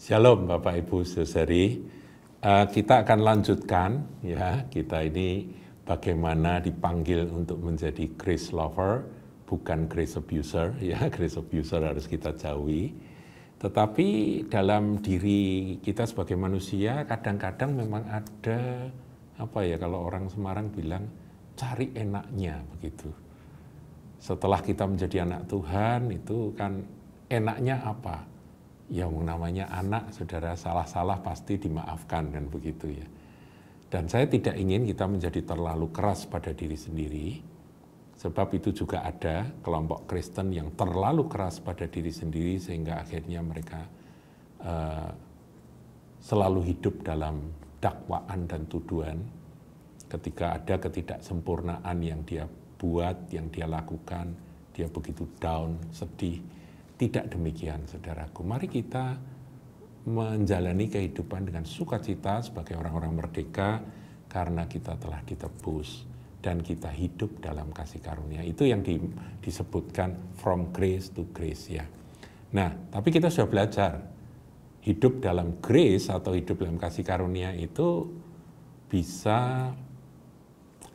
Shalom Bapak Ibu Saudari, kita akan lanjutkan ya, kita ini bagaimana dipanggil untuk menjadi grace lover, bukan grace abuser ya, grace abuser harus kita jauhi. Tetapi dalam diri kita sebagai manusia kadang-kadang memang ada kalau orang Semarang bilang cari enaknya begitu. Setelah kita menjadi anak Tuhan itu kan enaknya apa? Yang namanya anak, saudara, salah-salah pasti dimaafkan kan begitu ya. Dan saya tidak ingin kita menjadi terlalu keras pada diri sendiri, sebab itu juga ada kelompok Kristen yang terlalu keras pada diri sendiri sehingga akhirnya mereka selalu hidup dalam dakwaan dan tuduhan ketika ada ketidaksempurnaan yang dia buat, yang dia lakukan, dia begitu down, sedih. Tidak demikian, saudaraku. Mari kita menjalani kehidupan dengan sukacita sebagai orang-orang merdeka karena kita telah ditebus dan kita hidup dalam kasih karunia. Itu yang disebutkan from grace to grace ya. Nah, tapi kita sudah belajar hidup dalam grace atau hidup dalam kasih karunia itu bisa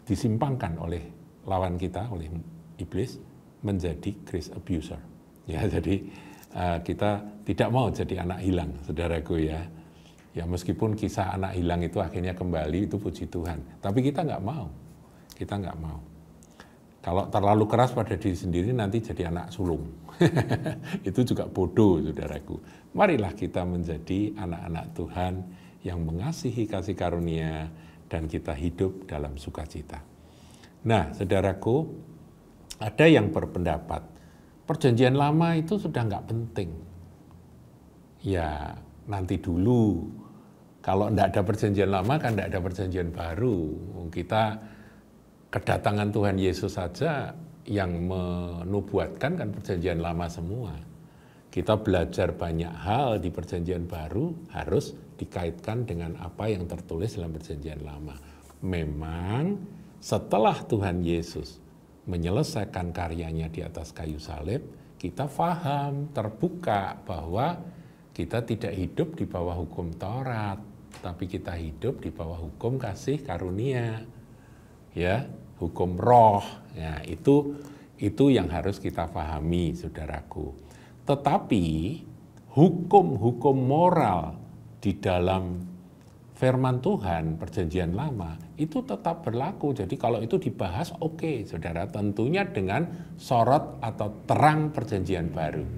disimpangkan oleh lawan kita, oleh iblis, menjadi grace abuser. Ya, jadi kita tidak mau jadi anak hilang, saudaraku ya. Ya meskipun kisah anak hilang itu akhirnya kembali, itu puji Tuhan. Tapi kita nggak mau, kita nggak mau. Kalau terlalu keras pada diri sendiri nanti jadi anak sulung. Itu juga bodoh, saudaraku. Marilah kita menjadi anak-anak Tuhan yang mengasihi kasih karunia dan kita hidup dalam sukacita. Nah, saudaraku, ada yang berpendapat Perjanjian Lama itu sudah nggak penting. Ya nanti dulu, kalau nggak ada Perjanjian Lama kan nggak ada Perjanjian Baru. Kita kedatangan Tuhan Yesus saja yang menubuatkan kan Perjanjian Lama semua. Kita belajar banyak hal di Perjanjian Baru harus dikaitkan dengan apa yang tertulis dalam Perjanjian Lama. Memang setelah Tuhan Yesus menyelesaikan karyanya di atas kayu salib, kita paham, terbuka bahwa kita tidak hidup di bawah hukum Taurat, tapi kita hidup di bawah hukum kasih karunia, ya, hukum roh. Ya, itu yang harus kita pahami, saudaraku. Tetapi hukum-hukum moral di dalam firman Tuhan, Perjanjian Lama, itu tetap berlaku. Jadi kalau itu dibahas, oke, saudara, tentunya dengan sorot atau terang Perjanjian Baru.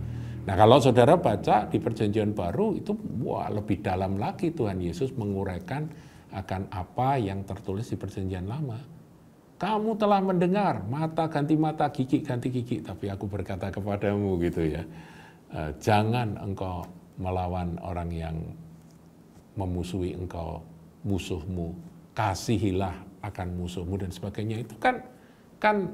Nah kalau saudara baca di Perjanjian Baru, itu lebih dalam lagi Tuhan Yesus menguraikan akan apa yang tertulis di Perjanjian Lama. Kamu telah mendengar, mata ganti mata, gigi ganti gigi, tapi aku berkata kepadamu gitu ya, jangan engkau melawan orang yang memusuhi engkau, musuhmu, kasihilah akan musuhmu dan sebagainya. Itu kan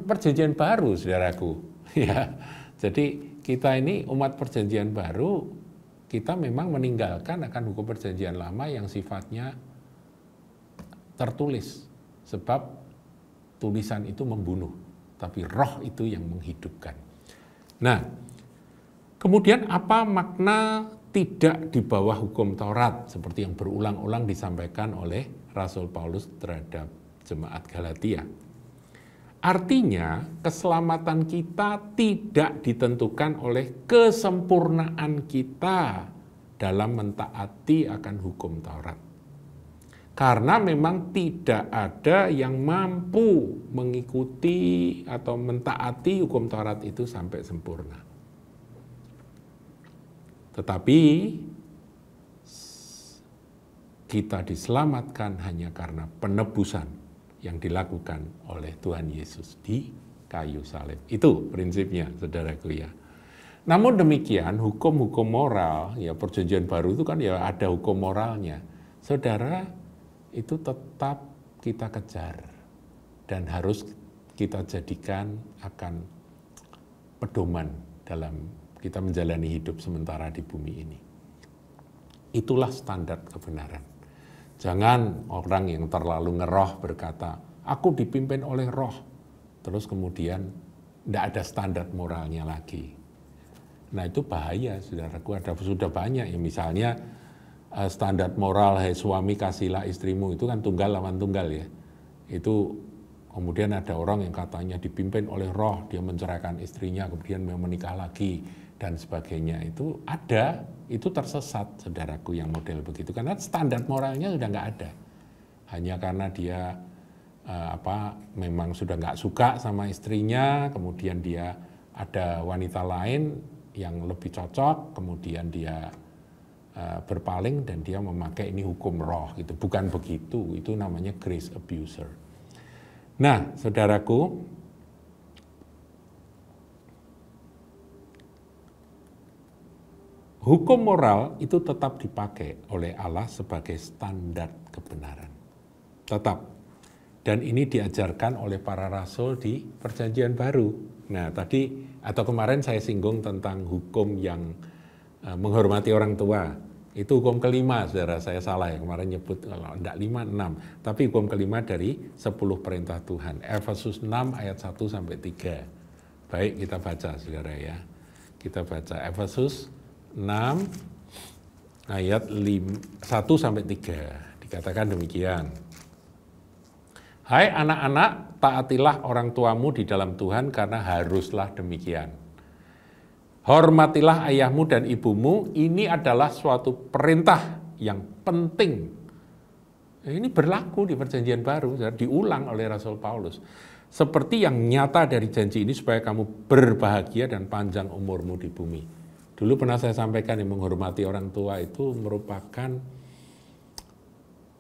Perjanjian Baru, saudaraku. Ya, jadi kita ini umat Perjanjian Baru, kita memang meninggalkan akan hukum Perjanjian Lama yang sifatnya tertulis, sebab tulisan itu membunuh, tapi roh itu yang menghidupkan. Nah, kemudian apa makna tidak di bawah hukum Taurat seperti yang berulang-ulang disampaikan oleh Rasul Paulus terhadap jemaat Galatia? Artinya keselamatan kita tidak ditentukan oleh kesempurnaan kita dalam mentaati akan hukum Taurat. Karena memang tidak ada yang mampu mengikuti atau mentaati hukum Taurat itu sampai sempurna. Tetapi kita diselamatkan hanya karena penebusan yang dilakukan oleh Tuhan Yesus di kayu salib. Itu prinsipnya, saudaraku ya. Namun demikian, hukum-hukum moral, ya Perjanjian Baru itu kan ya ada hukum moralnya. Saudara, itu tetap kita kejar dan harus kita jadikan akan pedoman dalam kita menjalani hidup sementara di bumi ini. Itulah standar kebenaran. Jangan orang yang terlalu ngeroh berkata, aku dipimpin oleh roh. Terus kemudian tidak ada standar moralnya lagi. Nah itu bahaya, saudaraku. Sudah banyak ya, misalnya standar moral, hai suami kasihlah istrimu, itu kan tunggal lawan tunggal ya. Itu kemudian ada orang yang katanya dipimpin oleh roh, dia menceraikan istrinya, kemudian mau menikah lagi, dan sebagainya. Itu ada, itu tersesat, saudaraku, yang model begitu. Karena standar moralnya sudah nggak ada. Hanya karena dia memang sudah nggak suka sama istrinya, kemudian dia ada wanita lain yang lebih cocok, kemudian dia berpaling dan dia memakai ini hukum roh gitu. Bukan begitu, itu namanya grace abuser. Nah, saudaraku, hukum moral itu tetap dipakai oleh Allah sebagai standar kebenaran. Tetap. Dan ini diajarkan oleh para rasul di Perjanjian Baru. Nah, tadi atau kemarin saya singgung tentang hukum yang menghormati orang tua. Itu hukum kelima, saudara, saya salah ya, kemarin nyebut kalau enggak 5, 6. Tapi hukum kelima dari 10 perintah Tuhan. Efesus 6 ayat 1 sampai 3. Baik, kita baca, saudara ya. Kita baca Efesus 6 ayat 1 sampai 3. Dikatakan demikian. Hai anak-anak, taatilah orang tuamu di dalam Tuhan karena haruslah demikian. Hormatilah ayahmu dan ibumu, ini adalah suatu perintah yang penting. Ini berlaku di Perjanjian Baru, diulang oleh Rasul Paulus. Seperti yang nyata dari janji ini supaya kamu berbahagia dan panjang umurmu di bumi. Dulu pernah saya sampaikan yang menghormati orang tua itu merupakan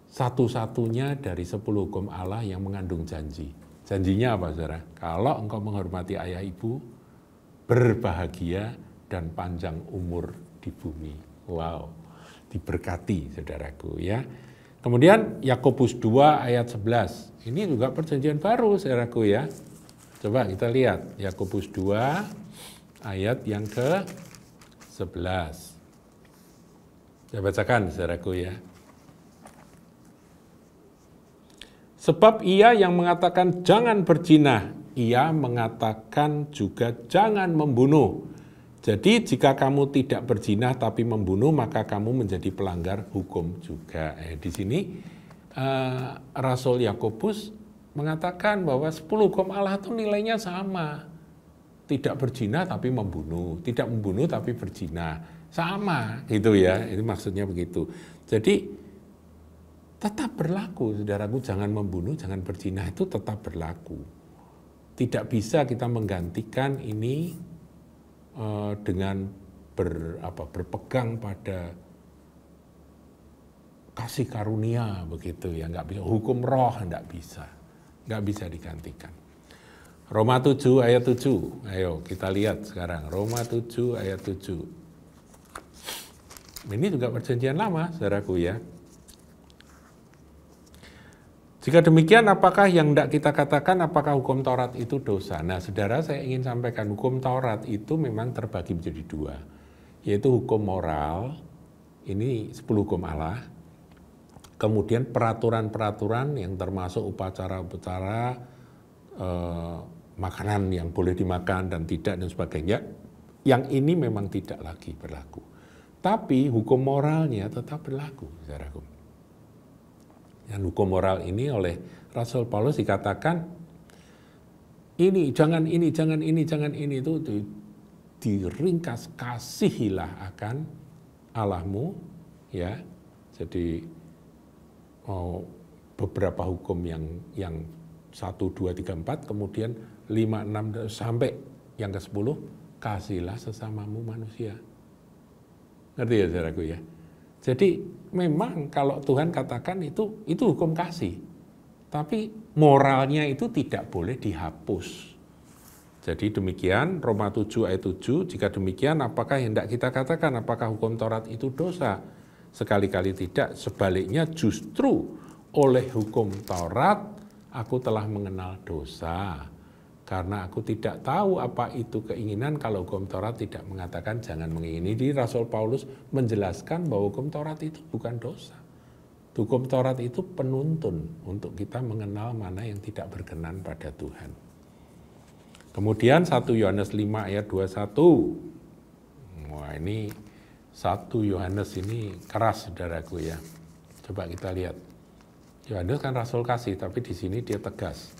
satu-satunya dari 10 hukum Allah yang mengandung janji. Janjinya apa, saudara? Kalau engkau menghormati ayah ibu, berbahagia dan panjang umur di bumi. Wow, diberkati, saudaraku ya. Kemudian Yakobus 2 ayat 11. Ini juga Perjanjian Baru, saudaraku ya. Coba kita lihat Yakobus 2 ayat yang ke-11. Saya bacakan, saudaraku ya. Sebab ia yang mengatakan jangan berzina, ia mengatakan juga jangan membunuh. Jadi jika kamu tidak berzina tapi membunuh, maka kamu menjadi pelanggar hukum juga. Di sini Rasul Yakobus mengatakan bahwa 10 hukum Allah itu nilainya sama. Tidak berzina tapi membunuh, tidak membunuh tapi berzina. Sama gitu ya, itu maksudnya begitu. Jadi tetap berlaku, saudaraku, jangan membunuh, jangan berzina, itu tetap berlaku. Tidak bisa kita menggantikan ini dengan berpegang pada kasih karunia begitu ya, nggak bisa. Hukum roh nggak bisa digantikan. Roma 7 ayat 7, ayo kita lihat sekarang Roma 7 ayat 7. Ini juga Perjanjian Lama, saudaraku ya. Jika demikian, apakah yang tidak kita katakan, apakah hukum Taurat itu dosa? Nah, saudara, saya ingin sampaikan hukum Taurat itu memang terbagi menjadi 2, yaitu hukum moral, ini 10 hukum Allah, kemudian peraturan-peraturan yang termasuk upacara-upacara, makanan yang boleh dimakan dan tidak dan sebagainya, yang ini memang tidak lagi berlaku. Tapi hukum moralnya tetap berlaku, saudaraku. Dan hukum moral ini oleh Rasul Paulus dikatakan ini, jangan ini, jangan ini, jangan ini, itu diringkas, kasihilah akan Allahmu ya. Jadi beberapa hukum yang 1, 2, 3, 4, kemudian 5, 6 sampai yang ke-10, kasihilah sesamamu manusia. Ngerti ya, saudaraku ya? Jadi memang kalau Tuhan katakan itu hukum kasih, tapi moralnya itu tidak boleh dihapus. Jadi demikian Roma 7 ayat 7, jika demikian apakah yang hendak kita katakan, apakah hukum Taurat itu dosa? Sekali-kali tidak, sebaliknya justru oleh hukum Taurat aku telah mengenal dosa. Karena aku tidak tahu apa itu keinginan kalau hukum Taurat tidak mengatakan jangan mengingini. Jadi Rasul Paulus menjelaskan bahwa hukum Taurat itu bukan dosa. Hukum Taurat itu penuntun untuk kita mengenal mana yang tidak berkenan pada Tuhan. Kemudian 1 Yohanes 5 ayat 21. Wah, ini 1 Yohanes ini keras, saudaraku ya. Coba kita lihat. Yohanes kan rasul kasih, tapi di sini dia tegas.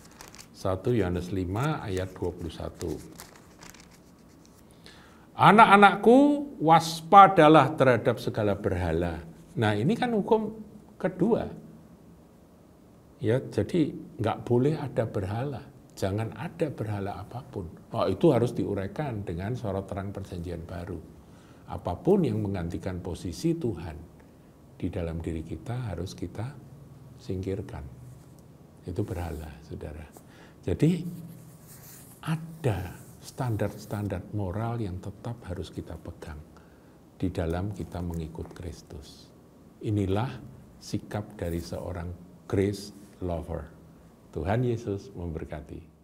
1 Yohanes 5 ayat 21. Anak-anakku, waspadalah terhadap segala berhala. Nah, ini kan hukum kedua. Ya, jadi nggak boleh ada berhala. Jangan ada berhala apapun. Oh, itu harus diuraikan dengan sorot terang perjanjian baru. Apapun yang menggantikan posisi Tuhan di dalam diri kita harus kita singkirkan. Itu berhala, saudara. Jadi ada standar-standar moral yang tetap harus kita pegang di dalam kita mengikut Kristus. Inilah sikap dari seorang grace lover. Tuhan Yesus memberkati.